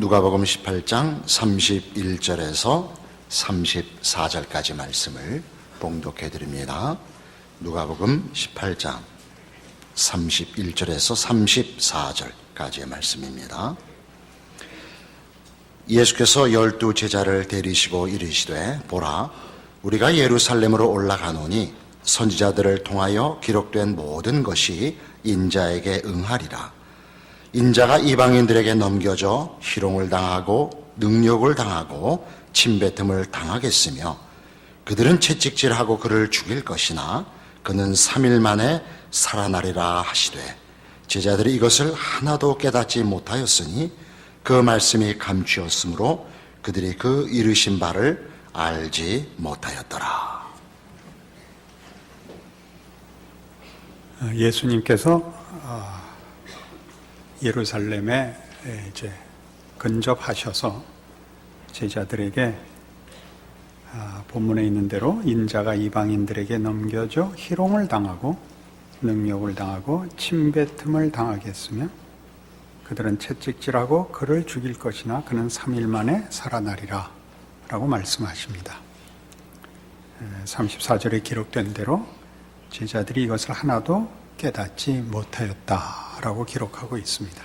누가복음 18장 31절에서 34절까지 말씀을 봉독해 드립니다. 누가복음 18장 31절에서 34절까지의 말씀입니다. 예수께서 12 제자를 데리시고 이르시되 보라, 우리가 예루살렘으로 올라가노니 선지자들을 통하여 기록된 모든 것이 인자에게 응하리라. 인자가 이방인들에게 넘겨져 희롱을 당하고 능욕을 당하고 침뱉음을 당하겠으며 그들은 채찍질하고 그를 죽일 것이나 그는 3일 만에 살아나리라 하시되 제자들이 이것을 하나도 깨닫지 못하였으니 그 말씀이 감추었으므로 그들이 그 이르신 바를 알지 못하였더라. 예수님께서 예루살렘에 이제 근접하셔서 제자들에게 본문에 있는 대로 인자가 이방인들에게 넘겨져 희롱을 당하고 능욕을 당하고 침뱉음을 당하겠으며 그들은 채찍질하고 그를 죽일 것이나 그는 3일 만에 살아나리라 라고 말씀하십니다. 34절에 기록된 대로 제자들이 이것을 하나도 깨닫지 못하였다라고 기록하고 있습니다.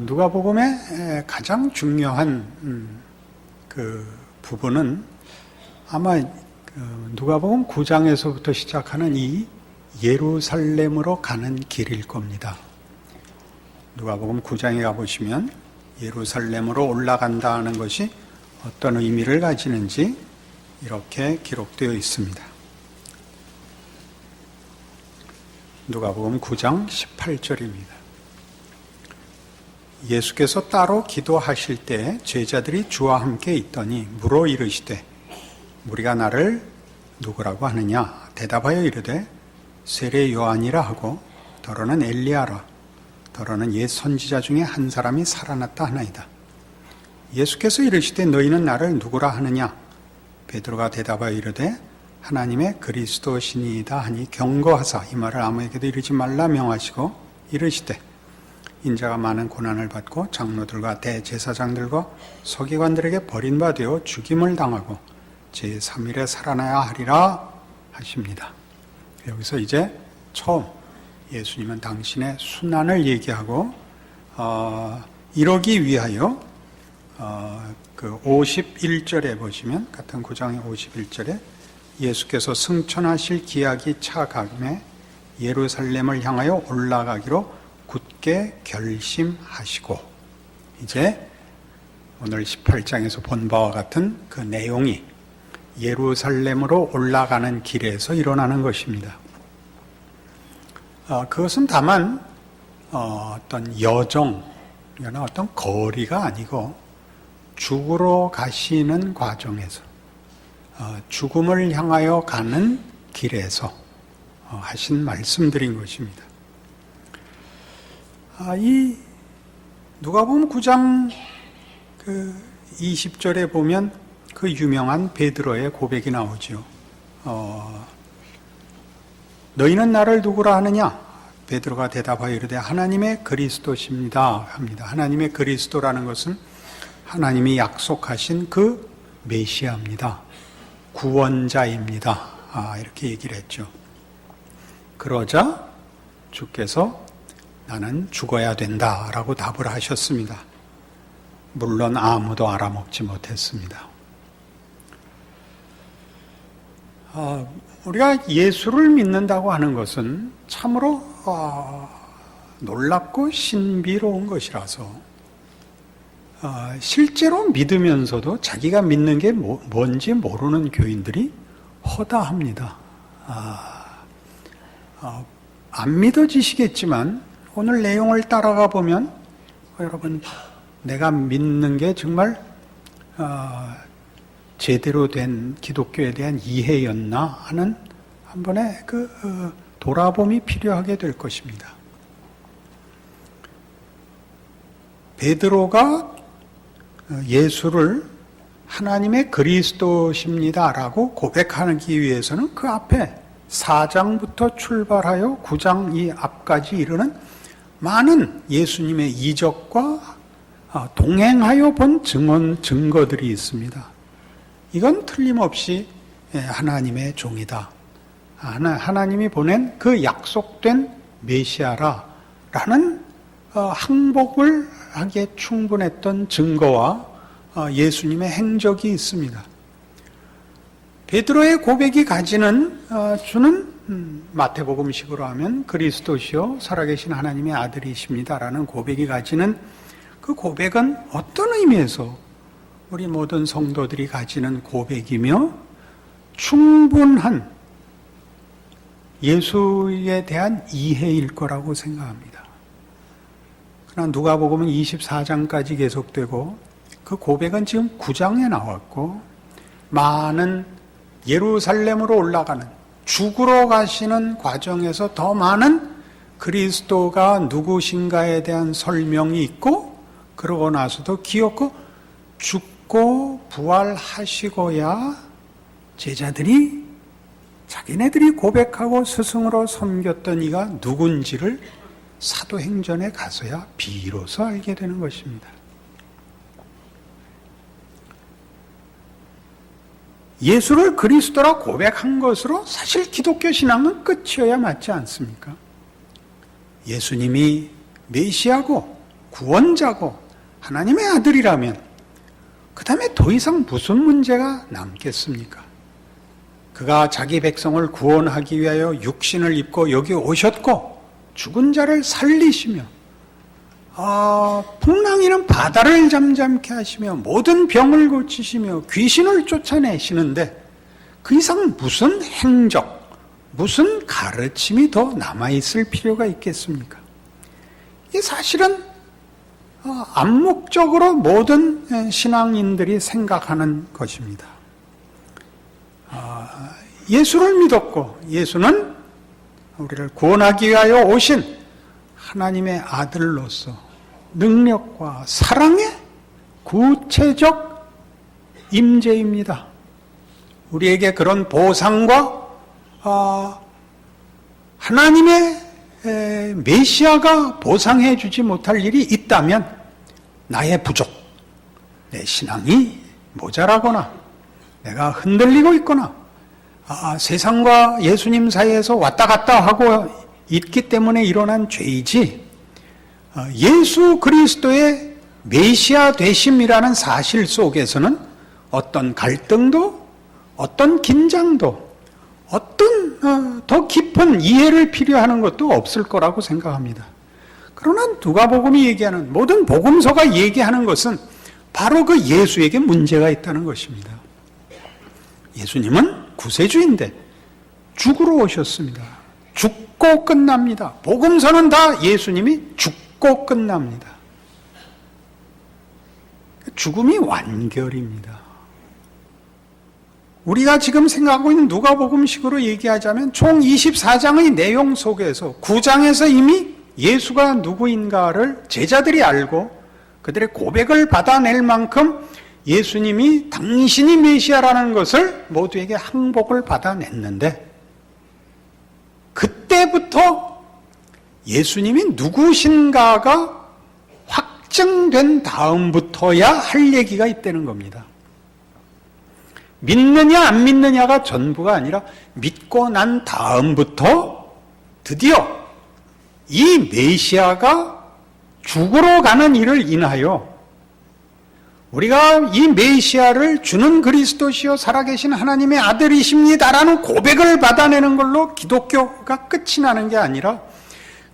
누가복음의 가장 중요한 그 부분은 아마 누가복음 9장에서부터 시작하는 이 예루살렘으로 가는 길일 겁니다. 누가복음 9장에 가보시면 예루살렘으로 올라간다는 것이 어떤 의미를 가지는지 이렇게 기록되어 있습니다. 누가복음 9장 18절입니다. 예수께서 따로 기도하실 때 제자들이 주와 함께 있더니 물어 이르시되 무리가 나를 누구라고 하느냐? 대답하여 이르되 세례 요한이라 하고 더러는 엘리야라 더러는 옛 선지자 중에 한 사람이 살아났다 하나이다. 예수께서 이르시되 너희는 나를 누구라 하느냐? 베드로가 대답하여 이르되 하나님의 그리스도시니이다 하니 경고하사 이 말을 아무에게도 이르지 말라 명하시고 이르시되 인자가 많은 고난을 받고 장로들과 대제사장들과 서기관들에게 버림받아 죽임을 당하고 제3일에 살아나야 하리라 하십니다. 여기서 이제 처음 예수님은 당신의 순환을 얘기하고 이러기 위하여 그 51절에 보시면 같은 9장의 51절에 예수께서 승천하실 기약이 차감에 예루살렘을 향하여 올라가기로 굳게 결심하시고 이제 오늘 18장에서 본 바와 같은 그 내용이 예루살렘으로 올라가는 길에서 일어나는 것입니다. 그것은 다만 어떤 여정이나 어떤 거리가 아니고 죽으러 가시는 과정에서 죽음을 향하여 가는 길에서 하신 말씀드린 것입니다. 이 누가복음 9장 그 20절에 보면 그 유명한 베드로의 고백이 나오죠. 너희는 나를 누구라 하느냐? 베드로가 대답하여 이르되 하나님의 그리스도십니다 합니다. 하나님의 그리스도라는 것은 하나님이 약속하신 그 메시아입니다. 구원자입니다. 이렇게 얘기를 했죠. 그러자 주께서 나는 죽어야 된다라고 답을 하셨습니다. 물론 아무도 알아먹지 못했습니다. 우리가 예수를 믿는다고 하는 것은 참으로 놀랍고 신비로운 것이라서 실제로 믿으면서도 자기가 믿는 게 뭔지 모르는 교인들이 허다합니다. 안 믿어지시겠지만 오늘 내용을 따라가 보면 여러분 내가 믿는 게 정말 제대로 된 기독교에 대한 이해였나 하는 한 번의 그 돌아봄이 필요하게 될 것입니다. 베드로가 예수를 하나님의 그리스도십니다라고 고백하기 위해서는 그 앞에 4장부터 출발하여 9장 이 앞까지 이르는 많은 예수님의 이적과 동행하여 본 증거들이 있습니다. 이건 틀림없이 하나님의 종이다. 하나님이 보낸 그 약속된 메시아라는 항복을 하기에 충분했던 증거와 예수님의 행적이 있습니다. 베드로의 고백이 주는 마태복음식으로 하면 그리스도시요 살아계신 하나님의 아들이십니다라는 고백이 가지는 그 고백은 어떤 의미에서 우리 모든 성도들이 가지는 고백이며 충분한 예수에 대한 이해일 거라고 생각합니다. 그러나 누가복음은 24장까지 계속되고 그 고백은 지금 9장에 나왔고 많은 예루살렘으로 올라가는 죽으러 가시는 과정에서 더 많은 그리스도가 누구신가에 대한 설명이 있고 그러고 나서도 기어코 죽고 부활하시고야 제자들이 자기네들이 고백하고 스승으로 섬겼던 이가 누군지를 사도행전에 가서야 비로소 알게 되는 것입니다. 예수를 그리스도라 고백한 것으로 사실 기독교 신앙은 끝이어야 맞지 않습니까? 예수님이 메시아고 구원자고 하나님의 아들이라면 그 다음에 더 이상 무슨 문제가 남겠습니까? 그가 자기 백성을 구원하기 위하여 육신을 입고 여기 오셨고 죽은 자를 살리시며 풍랑이는 바다를 잠잠케 하시며 모든 병을 고치시며 귀신을 쫓아내시는데 그 이상 무슨 행적, 무슨 가르침이 더 남아있을 필요가 있겠습니까? 이게 사실은 암묵적으로 모든 신앙인들이 생각하는 것입니다. 예수를 믿었고 예수는 우리를 구원하기 위하여 오신 하나님의 아들로서 능력과 사랑의 구체적 임재입니다. 우리에게 그런 보상과 하나님의 메시아가 보상해 주지 못할 일이 있다면 나의 부족, 내 신앙이 모자라거나 내가 흔들리고 있거나 세상과 예수님 사이에서 왔다 갔다 하고 있기 때문에 일어난 죄이지 예수 그리스도의 메시아 되심이라는 사실 속에서는 어떤 갈등도 어떤 긴장도 어떤 더 깊은 이해를 필요하는 것도 없을 거라고 생각합니다. 그러나 누가복음이 얘기하는 모든 복음서가 얘기하는 것은 바로 그 예수에게 문제가 있다는 것입니다. 예수님은 구세주인데 죽으러 오셨습니다. 죽고 끝납니다. 복음서는 다 예수님이 죽고 끝납니다. 죽음이 완결입니다. 우리가 지금 생각하고 있는 누가복음식으로 얘기하자면 총 24장의 내용 속에서 9장에서 이미 예수가 누구인가를 제자들이 알고 그들의 고백을 받아낼 만큼 예수님이 당신이 메시아라는 것을 모두에게 항복을 받아냈는데 그때부터 예수님이 누구신가가 확증된 다음부터야 할 얘기가 있다는 겁니다. 믿느냐 안 믿느냐가 전부가 아니라 믿고 난 다음부터 드디어 이 메시아가 죽으러 가는 일을 인하여 우리가 이 메시아를 주는 그리스도시요 살아계신 하나님의 아들이십니다라는 고백을 받아내는 걸로 기독교가 끝이 나는 게 아니라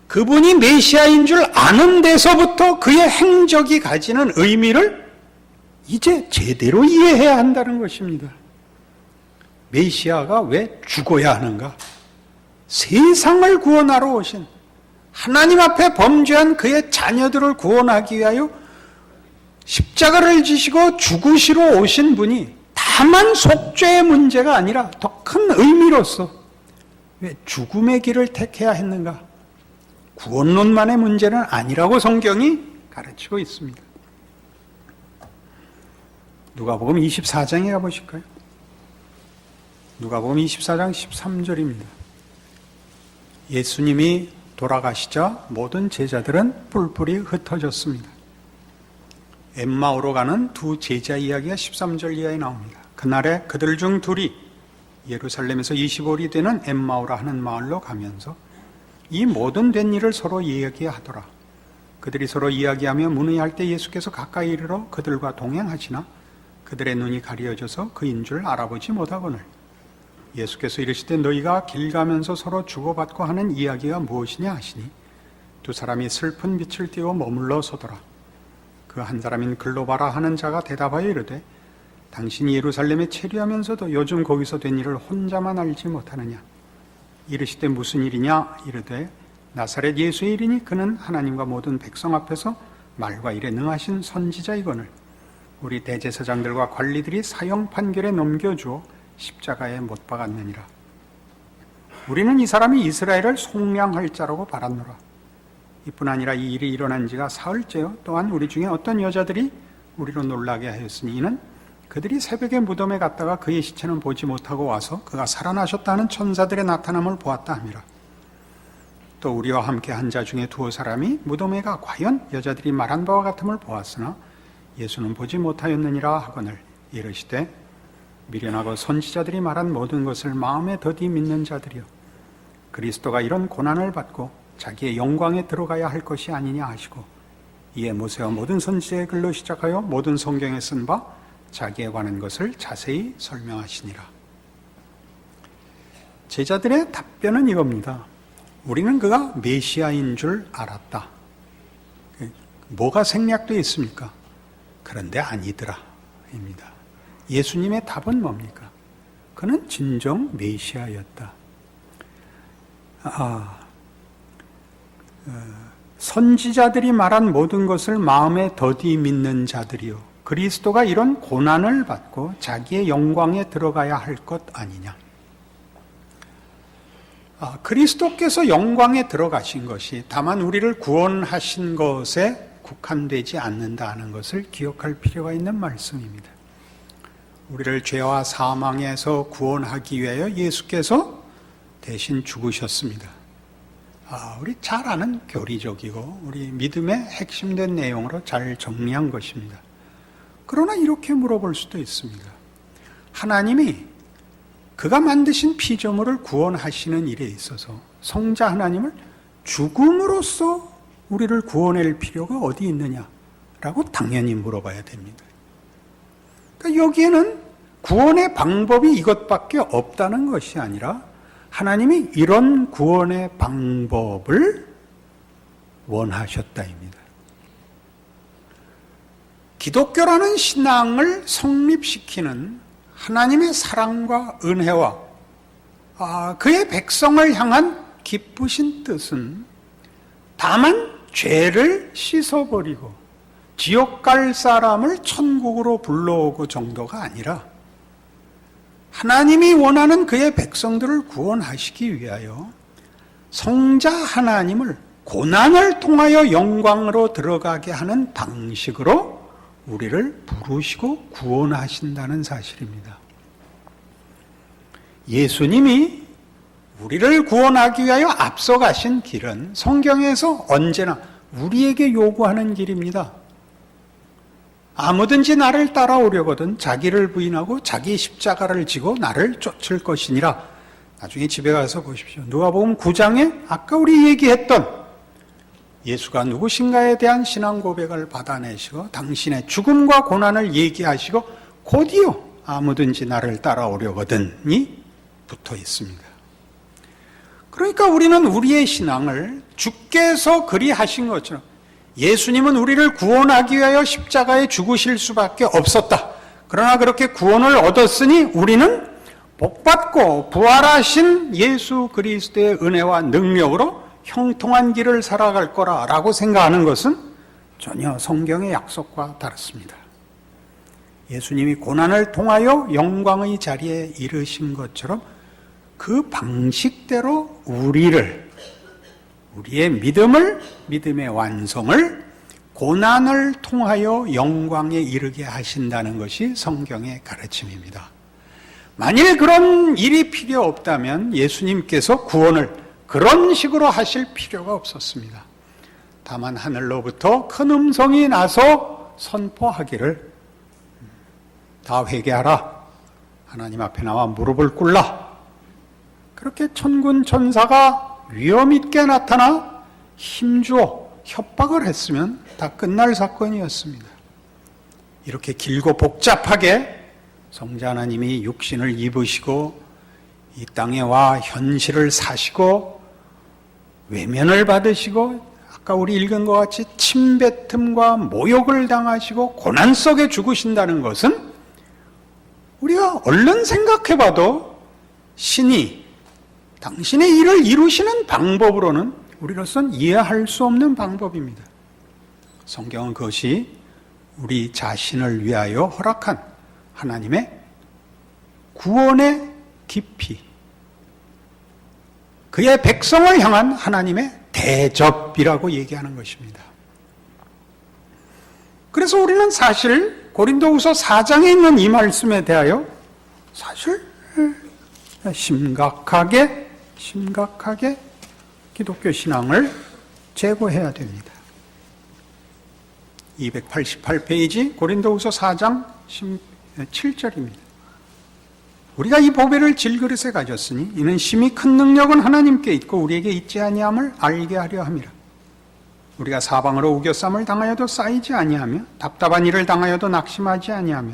그분이 메시아인 줄 아는 데서부터 그의 행적이 가지는 의미를 이제 제대로 이해해야 한다는 것입니다. 메시아가 왜 죽어야 하는가? 세상을 구원하러 오신 하나님 앞에 범죄한 그의 자녀들을 구원하기 위하여 십자가를 지시고 죽으시러 오신 분이 다만 속죄의 문제가 아니라 더 큰 의미로서 왜 죽음의 길을 택해야 했는가? 구원론만의 문제는 아니라고 성경이 가르치고 있습니다. 누가복음 24장에 가보실까요? 누가복음 24장 13절입니다. 예수님이 돌아가시자 모든 제자들은 뿔뿔이 흩어졌습니다. 엠마오로 가는 두 제자 이야기가 13절 이하에 나옵니다. 그날에 그들 중 둘이 예루살렘에서 25里되는 엠마오라 하는 마을로 가면서 이 모든 된 일을 서로 이야기하더라. 그들이 서로 이야기하며 문의할 때 예수께서 가까이 이르러 그들과 동행하시나 그들의 눈이 가려져서 그인 줄 알아보지 못하거늘 예수께서 이르시되 너희가 길 가면서 서로 주고받고 하는 이야기가 무엇이냐 하시니 두 사람이 슬픈 빛을 띠고 머물러 서더라. 그 한 사람인 글로바라 하는 자가 대답하여 이르되 당신이 예루살렘에 체류하면서도 요즘 거기서 된 일을 혼자만 알지 못하느냐. 이르시되 무슨 일이냐. 이르되 나사렛 예수의 일이니 그는 하나님과 모든 백성 앞에서 말과 일에 능하신 선지자이거늘 우리 대제사장들과 관리들이 사형 판결에 넘겨주어 십자가에 못 박았느니라. 우리는 이 사람이 이스라엘을 속량할 자라고 바랐노라. 이뿐 아니라 이 일이 일어난 지가 사흘째요. 또한 우리 중에 어떤 여자들이 우리로 놀라게 하였으니 이는 그들이 새벽에 무덤에 갔다가 그의 시체는 보지 못하고 와서 그가 살아나셨다는 천사들의 나타남을 보았다 함이라. 또 우리와 함께 한 자 중에 두어 사람이 무덤에 가 과연 여자들이 말한 바와 같음을 보았으나 예수는 보지 못하였느니라 하거늘 이르시되 미련하고 선지자들이 말한 모든 것을 마음에 더디 믿는 자들이여 그리스도가 이런 고난을 받고 자기의 영광에 들어가야 할 것이 아니냐 하시고 이에 모세와 모든 선지자의 글로 시작하여 모든 성경에 쓴 바 자기에 관한 것을 자세히 설명하시니라. 제자들의 답변은 이겁니다. 우리는 그가 메시아인 줄 알았다. 뭐가 생략되어 있습니까? 그런데 아니더라 입니다. 예수님의 답은 뭡니까? 그는 진정 메시아였다. 선지자들이 말한 모든 것을 마음에 더디 믿는 자들이요 그리스도가 이런 고난을 받고 자기의 영광에 들어가야 할 것 아니냐. 그리스도께서 영광에 들어가신 것이 다만 우리를 구원하신 것에 국한되지 않는다는 것을 기억할 필요가 있는 말씀입니다. 우리를 죄와 사망에서 구원하기 위하여 예수께서 대신 죽으셨습니다. 우리 잘 아는 교리적이고 우리 믿음의 핵심된 내용으로 잘 정리한 것입니다. 그러나 이렇게 물어볼 수도 있습니다. 하나님이 그가 만드신 피조물을 구원하시는 일에 있어서 성자 하나님을 죽음으로써 우리를 구원할 필요가 어디 있느냐라고 당연히 물어봐야 됩니다. 그러니까 여기에는 구원의 방법이 이것밖에 없다는 것이 아니라 하나님이 이런 구원의 방법을 원하셨다입니다. 기독교라는 신앙을 성립시키는 하나님의 사랑과 은혜와 그의 백성을 향한 기쁘신 뜻은 다만 죄를 씻어버리고 지옥 갈 사람을 천국으로 불러오고 정도가 아니라 하나님이 원하는 그의 백성들을 구원하시기 위하여 성자 하나님을 고난을 통하여 영광으로 들어가게 하는 방식으로 우리를 부르시고 구원하신다는 사실입니다. 예수님이 우리를 구원하기 위하여 앞서가신 길은 성경에서 언제나 우리에게 요구하는 길입니다. 아무든지 나를 따라오려거든 자기를 부인하고 자기 십자가를 지고 나를 쫓을 것이니라. 나중에 집에 가서 보십시오. 누가복음 9장에 아까 우리 얘기했던 예수가 누구신가에 대한 신앙 고백을 받아내시고 당신의 죽음과 고난을 얘기하시고 곧이어 아무든지 나를 따라오려거든이 붙어 있습니다. 그러니까 우리는 우리의 신앙을 주께서 그리하신 것처럼 예수님은 우리를 구원하기 위하여 십자가에 죽으실 수밖에 없었다. 그러나 그렇게 구원을 얻었으니 우리는 복받고 부활하신 예수 그리스도의 은혜와 능력으로 형통한 길을 살아갈 거라고 생각하는 것은 전혀 성경의 약속과 다릅니다. 예수님이 고난을 통하여 영광의 자리에 이르신 것처럼 그 방식대로 우리의 믿음의 완성을 고난을 통하여 영광에 이르게 하신다는 것이 성경의 가르침입니다. 만일 그런 일이 필요 없다면 예수님께서 구원을 그런 식으로 하실 필요가 없었습니다. 다만 하늘로부터 큰 음성이 나서 선포하기를 다 회개하라. 하나님 앞에 나와 무릎을 꿇라. 그렇게 천군 천사가 위험 있게 나타나 힘주어 협박을 했으면 다 끝날 사건이었습니다. 이렇게 길고 복잡하게 성자 하나님이 육신을 입으시고 이 땅에 와 현실을 사시고 외면을 받으시고 아까 우리 읽은 것 같이 침뱉음과 모욕을 당하시고 고난 속에 죽으신다는 것은 우리가 얼른 생각해봐도 신이 당신의 일을 이루시는 방법으로는 우리로서는 이해할 수 없는 방법입니다. 성경은 그것이 우리 자신을 위하여 허락한 하나님의 구원의 깊이, 그의 백성을 향한 하나님의 대접이라고 얘기하는 것입니다. 그래서 우리는 사실 고린도후서 4장에 있는 이 말씀에 대하여 사실 심각하게 기독교 신앙을 제고해야 됩니다. 288페이지 고린도후서 4장 7절입니다. 우리가 이 보배를 질그릇에 가졌으니 이는 심히 큰 능력은 하나님께 있고 우리에게 있지 아니함을 알게 하려 함이라. 우리가 사방으로 우겨쌈을 당하여도 쌓이지 아니하며 답답한 일을 당하여도 낙심하지 아니하며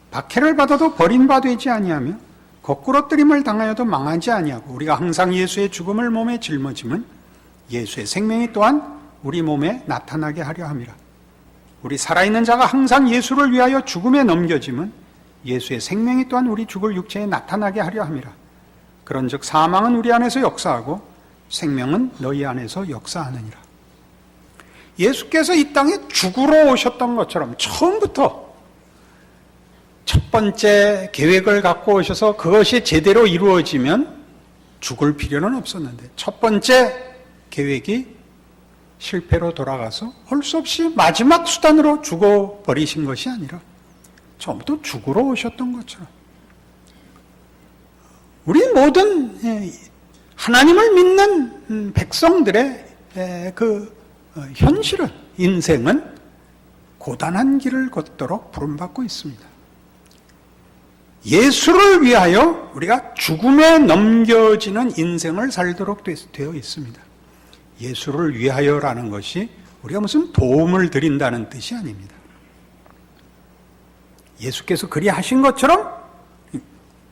박해를 받아도 버림바 되지 아니하며 거꾸로 뜨림을 당하여도 망하지 아니하고 우리가 항상 예수의 죽음을 몸에 짊어짐은 예수의 생명이 또한 우리 몸에 나타나게 하려 함이라. 우리 살아있는 자가 항상 예수를 위하여 죽음에 넘겨짐은 예수의 생명이 또한 우리 죽을 육체에 나타나게 하려 함이라. 그런즉 사망은 우리 안에서 역사하고 생명은 너희 안에서 역사하느니라. 예수께서 이 땅에 죽으러 오셨던 것처럼 처음부터 첫 번째 계획을 갖고 오셔서 그것이 제대로 이루어지면 죽을 필요는 없었는데 첫 번째 계획이 실패로 돌아가서 할 수 없이 마지막 수단으로 죽어버리신 것이 아니라 처음부터 죽으러 오셨던 것처럼 우리 모든 하나님을 믿는 백성들의 그 현실은, 인생은 고단한 길을 걷도록 부름받고 있습니다. 예수를 위하여 우리가 죽음에 넘겨지는 인생을 살도록 되어 있습니다. 예수를 위하여라는 것이 우리가 무슨 도움을 드린다는 뜻이 아닙니다. 예수께서 그리 하신 것처럼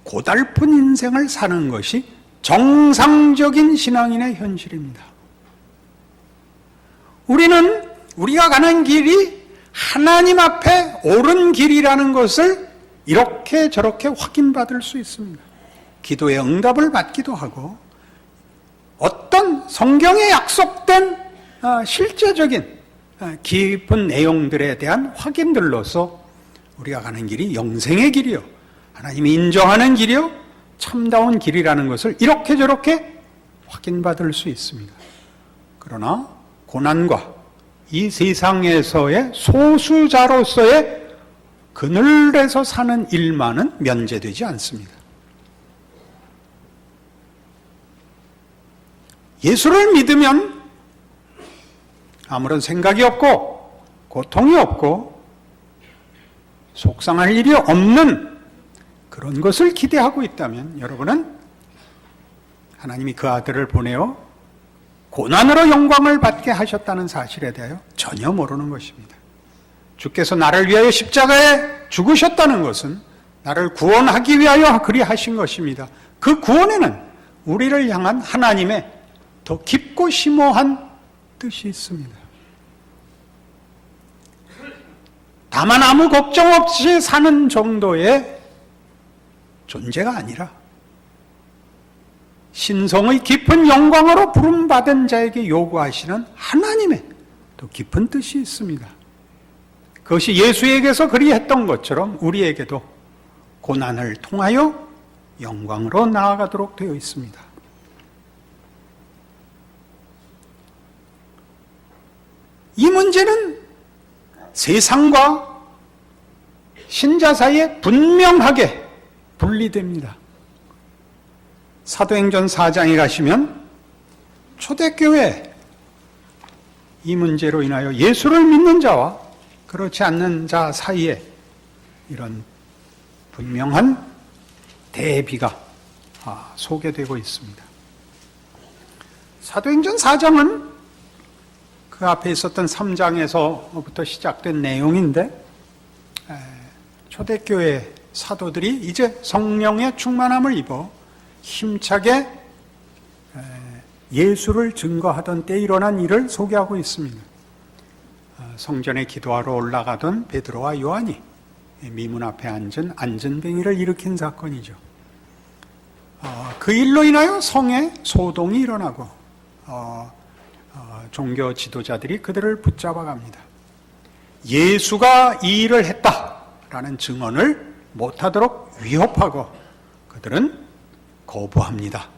고달픈 인생을 사는 것이 정상적인 신앙인의 현실입니다. 우리는 우리가 가는 길이 하나님 앞에 옳은 길이라는 것을 이렇게 저렇게 확인받을 수 있습니다. 기도의 응답을 받기도 하고 어떤 성경에 약속된 실제적인 깊은 내용들에 대한 확인들로서 우리가 가는 길이 영생의 길이요, 하나님이 인정하는 길이요, 참다운 길이라는 것을 이렇게 저렇게 확인받을 수 있습니다. 그러나 고난과 이 세상에서의 소수자로서의 그늘에서 사는 일만은 면제되지 않습니다. 예수를 믿으면 아무런 생각이 없고 고통이 없고 속상할 일이 없는 그런 것을 기대하고 있다면 여러분은 하나님이 그 아들을 보내어 고난으로 영광을 받게 하셨다는 사실에 대하여 전혀 모르는 것입니다. 주께서 나를 위하여 십자가에 죽으셨다는 것은 나를 구원하기 위하여 그리 하신 것입니다. 그 구원에는 우리를 향한 하나님의 더 깊고 심오한 뜻이 있습니다. 다만 아무 걱정 없이 사는 정도의 존재가 아니라 신성의 깊은 영광으로 부름받은 자에게 요구하시는 하나님의 더 깊은 뜻이 있습니다. 그것이 예수에게서 그리 했던 것처럼 우리에게도 고난을 통하여 영광으로 나아가도록 되어 있습니다. 이 문제는 세상과 신자 사이에 분명하게 분리됩니다. 사도행전 4장에 가시면 초대교회 이 문제로 인하여 예수를 믿는 자와 그렇지 않는 자 사이에 이런 분명한 대비가 소개되고 있습니다. 사도행전 4장은 그 앞에 있었던 3장에서부터 시작된 내용인데, 초대교회 사도들이 이제 성령의 충만함을 입어 힘차게 예수를 증거하던 때 일어난 일을 소개하고 있습니다. 성전에 기도하러 올라가던 베드로와 요한이 미문 앞에 앉은 안전뱅이를 일으킨 사건이죠. 그 일로 인하여 성에 소동이 일어나고 종교 지도자들이 그들을 붙잡아 갑니다. 예수가 이 일을 했다라는 증언을 못하도록 위협하고 그들은 거부합니다.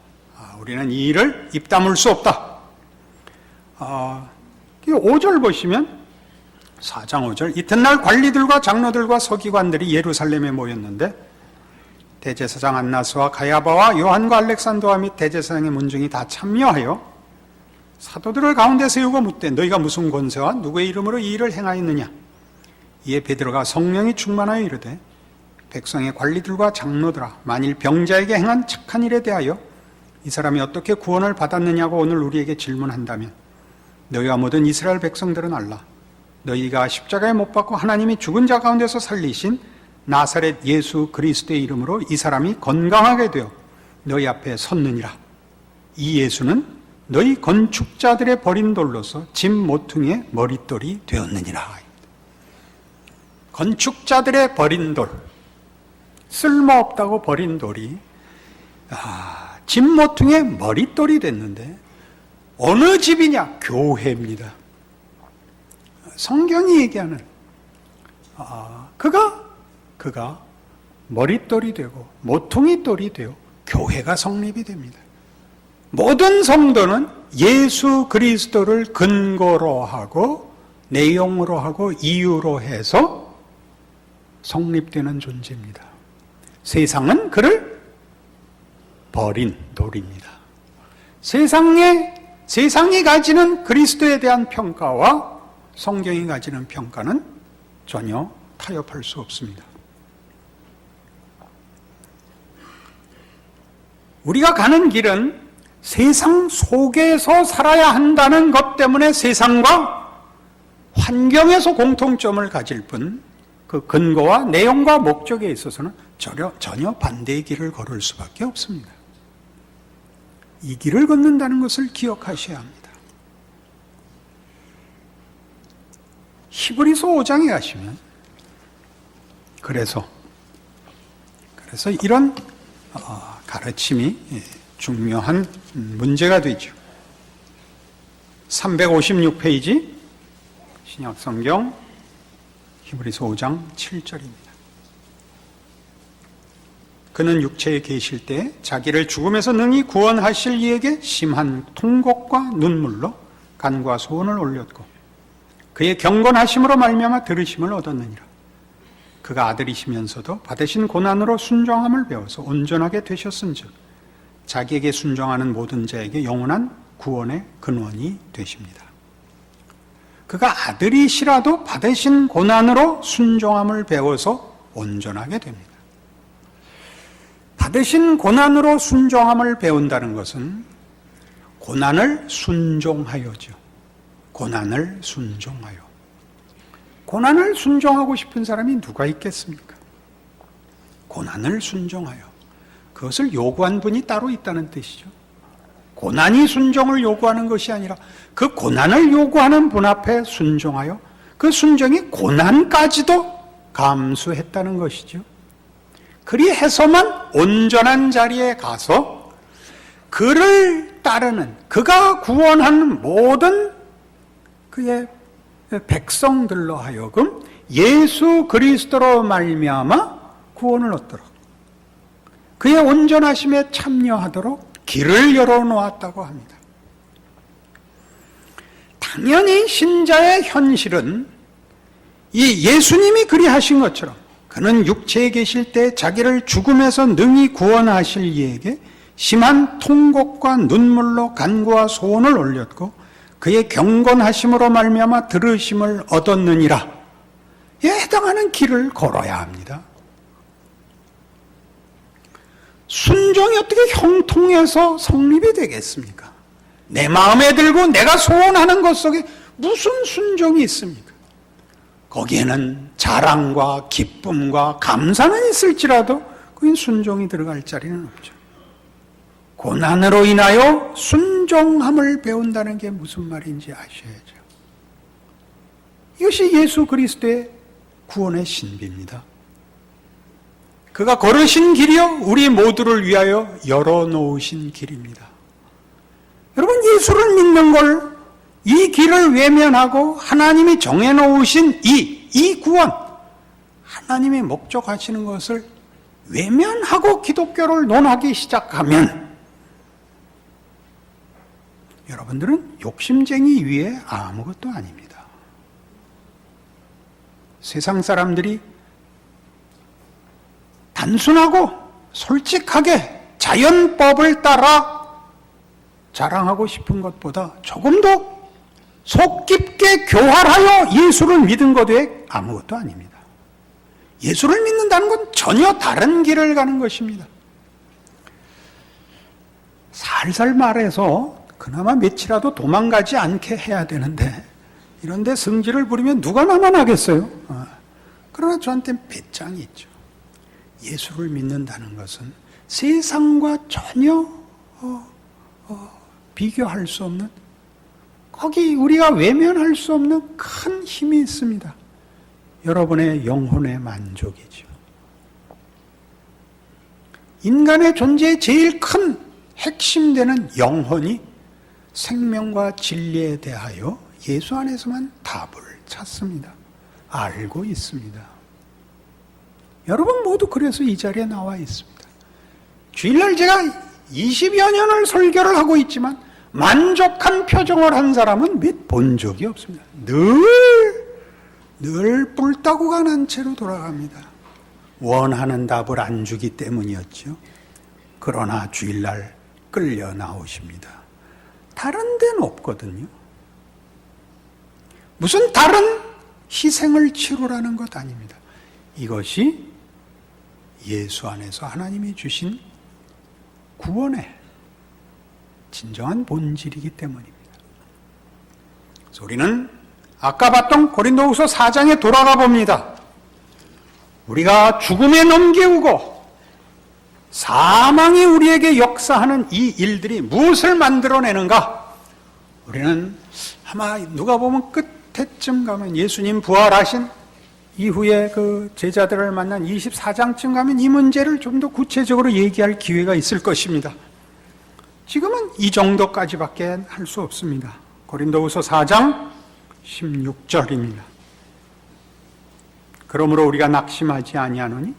우리는 이 일을 입 다물 수 없다. 5절 보시면 4장 5절, 이튿날 관리들과 장로들과 서기관들이 예루살렘에 모였는데 대제사장 안나스와 가야바와 요한과 알렉산더와 및 대제사장의 문중이 다 참여하여 사도들을 가운데 세우고 묻되 너희가 무슨 권세와 누구의 이름으로 이 일을 행하였느냐? 이에 베드로가 성령이 충만하여 이르되 백성의 관리들과 장로들아, 만일 병자에게 행한 착한 일에 대하여 이 사람이 어떻게 구원을 받았느냐고 오늘 우리에게 질문한다면 너희와 모든 이스라엘 백성들은 알라. 너희가 십자가에 못 박고 하나님이 죽은 자 가운데서 살리신 나사렛 예수 그리스도의 이름으로 이 사람이 건강하게 되어 너희 앞에 섰느니라. 이 예수는 너희 건축자들의 버린 돌로서 집 모퉁이의 머릿돌이 되었느니라. 건축자들의 버린 돌, 쓸모없다고 버린 돌이 집 모퉁이의 머릿돌이 됐는데 어느 집이냐? 교회입니다. 성경이 얘기하는 그가 머릿돌이 되고 모퉁이돌이 되어 교회가 성립이 됩니다. 모든 성도는 예수 그리스도를 근거로 하고 내용으로 하고 이유로 해서 성립되는 존재입니다. 세상은 그를 버린 돌입니다. 세상이 가지는 그리스도에 대한 평가와 성경이 가지는 평가는 전혀 타협할 수 없습니다. 우리가 가는 길은 세상 속에서 살아야 한다는 것 때문에 세상과 환경에서 공통점을 가질 뿐 그 근거와 내용과 목적에 있어서는 전혀 반대의 길을 걸을 수밖에 없습니다. 이 길을 걷는다는 것을 기억하셔야 합니다. 히브리서 5장에 가시면 그래서 이런 가르침이 중요한 문제가 되죠. 356페이지 신약성경 히브리서 5장 7절입니다. 그는 육체에 계실 때 자기를 죽음에서 능히 구원하실 이에게 심한 통곡과 눈물로 간과 소원을 올렸고 그의 경건하심으로 말미암아 들으심을 얻었느니라. 그가 아들이시면서도 받으신 고난으로 순종함을 배워서 온전하게 되셨은즉 자기에게 순종하는 모든 자에게 영원한 구원의 근원이 되십니다. 그가 아들이시라도 받으신 고난으로 순종함을 배워서 온전하게 됩니다. 받으신 고난으로 순종함을 배운다는 것은 고난을 순종하여죠. 고난을 순종하여. 고난을 순종하고 싶은 사람이 누가 있겠습니까? 고난을 순종하여. 그것을 요구한 분이 따로 있다는 뜻이죠. 고난이 순종을 요구하는 것이 아니라 그 고난을 요구하는 분 앞에 순종하여 그 순종이 고난까지도 감수했다는 것이죠. 그리해서만 온전한 자리에 가서 그를 따르는, 그가 구원한 모든 그의 백성들로 하여금 예수 그리스도로 말미암아 구원을 얻도록, 그의 온전하심에 참여하도록 길을 열어놓았다고 합니다. 당연히 신자의 현실은 이 예수님이 그리하신 것처럼 그는 육체에 계실 때 자기를 죽음에서 능히 구원하실 이에게 심한 통곡과 눈물로 간구와 소원을 올렸고 그의 경건하심으로 말미암아 들으심을 얻었느니라. 이에 해당하는 길을 걸어야 합니다. 순종이 어떻게 형통해서 성립이 되겠습니까? 내 마음에 들고 내가 소원하는 것 속에 무슨 순종이 있습니까? 거기에는 자랑과 기쁨과 감사는 있을지라도 그건 순종이 들어갈 자리는 없죠. 고난으로 인하여 순종함을 배운다는 게 무슨 말인지 아셔야죠. 이것이 예수 그리스도의 구원의 신비입니다. 그가 걸으신 길이요 우리 모두를 위하여 열어놓으신 길입니다. 여러분, 예수를 믿는 걸, 이 길을 외면하고 하나님이 정해놓으신 이 구원, 하나님이 목적하시는 것을 외면하고 기독교를 논하기 시작하면 여러분들은 욕심쟁이 위에 아무것도 아닙니다. 세상 사람들이 단순하고 솔직하게 자연법을 따라 자랑하고 싶은 것보다 조금 더 속 깊게 교활하여 예수를 믿은 것 외에 아무것도 아닙니다. 예수를 믿는다는 건 전혀 다른 길을 가는 것입니다. 살살 말해서 그나마 며칠이라도 도망가지 않게 해야 되는데 이런데 성질을 부리면 누가 나만 하겠어요? 그러나 저한테는 배짱이 있죠. 예수를 믿는다는 것은 세상과 전혀 비교할 수 없는, 거기 우리가 외면할 수 없는 큰 힘이 있습니다. 여러분의 영혼의 만족이죠. 인간의 존재의 제일 큰 핵심되는 영혼이 생명과 진리에 대하여 예수 안에서만 답을 찾습니다. 알고 있습니다. 여러분 모두 그래서 이 자리에 나와 있습니다. 주일날 제가 20여 년을 설교를 하고 있지만 만족한 표정을 한 사람은 몇 본 적이 없습니다. 늘 뿔따구가 난 채로 돌아갑니다. 원하는 답을 안 주기 때문이었죠. 그러나 주일날 끌려 나오십니다. 다른 데는 없거든요. 무슨 다른 희생을 치르라는 것 아닙니다. 이것이 예수 안에서 하나님이 주신 구원의 진정한 본질이기 때문입니다. 그래서 우리는 아까 봤던 고린도후서 4장에 돌아가 봅니다. 우리가 죽음에 넘겨오고 사망이 우리에게 역사하는 이 일들이 무엇을 만들어내는가? 우리는 아마 누가 보면 끝에쯤 가면 예수님 부활하신 이후에 그 제자들을 만난 24장쯤 가면 이 문제를 좀 더 구체적으로 얘기할 기회가 있을 것입니다. 지금은 이 정도까지밖에 할 수 없습니다. 고린도후서 4장 16절입니다. 그러므로 우리가 낙심하지 아니하노니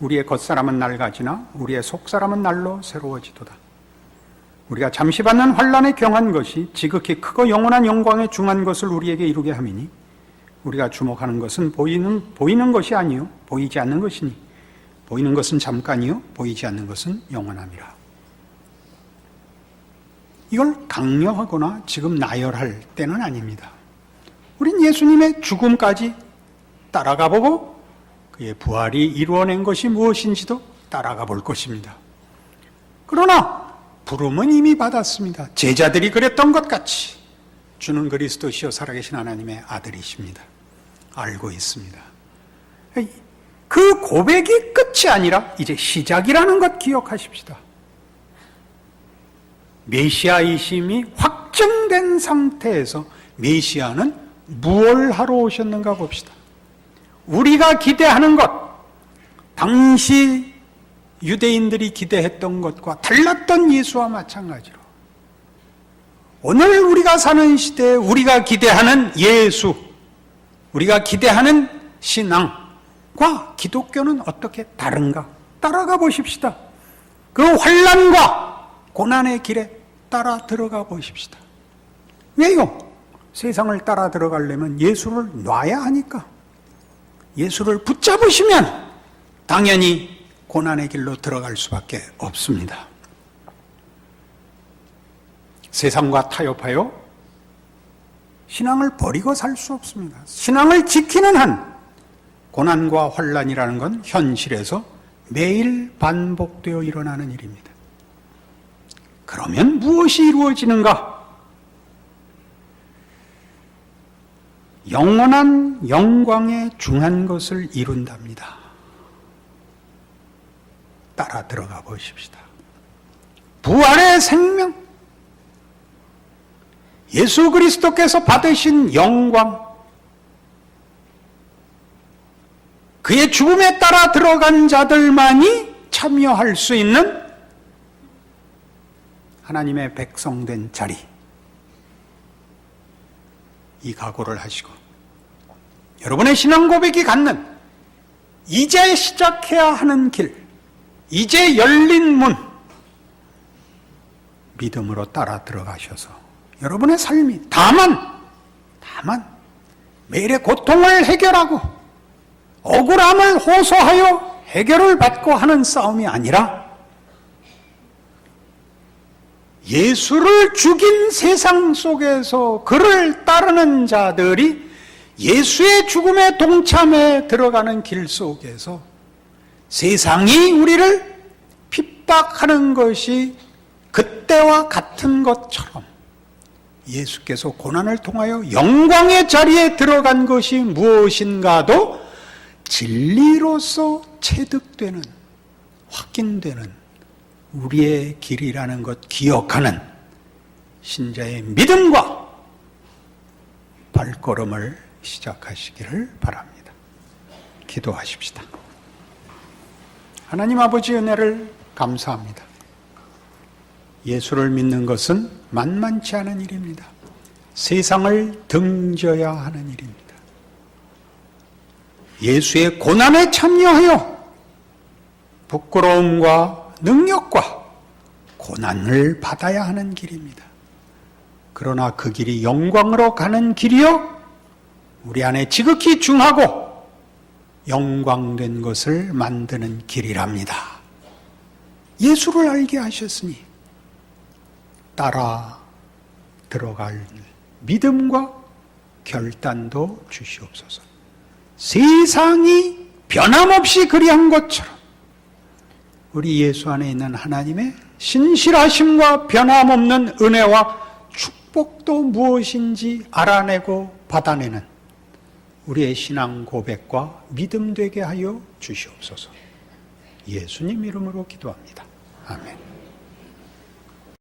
우리의 겉사람은 낡아지나 우리의 속사람은 날로 새로워지도다. 우리가 잠시 받는 환난에 경한 것이 지극히 크고 영원한 영광에 중한 것을 우리에게 이루게 함이니 우리가 주목하는 것은 보이는 것이 아니요 보이지 않는 것이니 보이는 것은 잠깐이요 보이지 않는 것은 영원함이라. 이걸 강요하거나 지금 나열할 때는 아닙니다. 우린 예수님의 죽음까지 따라가 보고 그의 부활이 이루어낸 것이 무엇인지도 따라가 볼 것입니다. 그러나 부름은 이미 받았습니다. 제자들이 그랬던 것 같이 주는 그리스도시요 살아계신 하나님의 아들이십니다. 알고 있습니다. 그 고백이 끝이 아니라 이제 시작이라는 것 기억하십시다. 메시아이심이 확정된 상태에서 메시아는 무엇을 하러 오셨는가 봅시다. 우리가 기대하는 것, 당시 유대인들이 기대했던 것과 달랐던 예수와 마찬가지로 오늘 우리가 사는 시대에 우리가 기대하는 예수, 우리가 기대하는 신앙과 기독교는 어떻게 다른가? 따라가 보십시다. 그 환난과 고난의 길에 따라 들어가 보십시다. 왜요? 세상을 따라 들어가려면 예수를 놔야 하니까. 예수를 붙잡으시면 당연히 고난의 길로 들어갈 수밖에 없습니다. 세상과 타협하여 신앙을 버리고 살 수 없습니다. 신앙을 지키는 한 고난과 환난이라는 건 현실에서 매일 반복되어 일어나는 일입니다. 그러면 무엇이 이루어지는가? 영원한 영광에 중한 것을 이룬답니다. 따라 들어가 보십시다. 부활의 생명, 예수 그리스도께서 받으신 영광, 그의 죽음에 따라 들어간 자들만이 참여할 수 있는 하나님의 백성된 자리, 이 각오를 하시고 여러분의 신앙 고백이 갖는 이제 시작해야 하는 길, 이제 열린 문, 믿음으로 따라 들어가셔서 여러분의 삶이 다만 매일의 고통을 해결하고 억울함을 호소하여 해결을 받고 하는 싸움이 아니라 예수를 죽인 세상 속에서 그를 따르는 자들이 예수의 죽음에 동참해 들어가는 길 속에서 세상이 우리를 핍박하는 것이 그때와 같은 것처럼 예수께서 고난을 통하여 영광의 자리에 들어간 것이 무엇인가도 진리로서 체득되는, 확인되는 우리의 길이라는 것 기억하는 신자의 믿음과 발걸음을 시작하시기를 바랍니다. 기도하십시다. 하나님 아버지 은혜를 감사합니다. 예수를 믿는 것은 만만치 않은 일입니다. 세상을 등져야 하는 일입니다. 예수의 고난에 참여하여 부끄러움과 능력과 고난을 받아야 하는 길입니다. 그러나 그 길이 영광으로 가는 길이요, 우리 안에 지극히 중하고 영광된 것을 만드는 길이랍니다. 예수를 알게 하셨으니 따라 들어갈 믿음과 결단도 주시옵소서. 세상이 변함없이 그리한 것처럼 우리 예수 안에 있는 하나님의 신실하심과 변함없는 은혜와 축복도 무엇인지 알아내고 받아내는 우리의 신앙 고백과 믿음 되게 하여 주시옵소서. 예수님 이름으로 기도합니다. 아멘.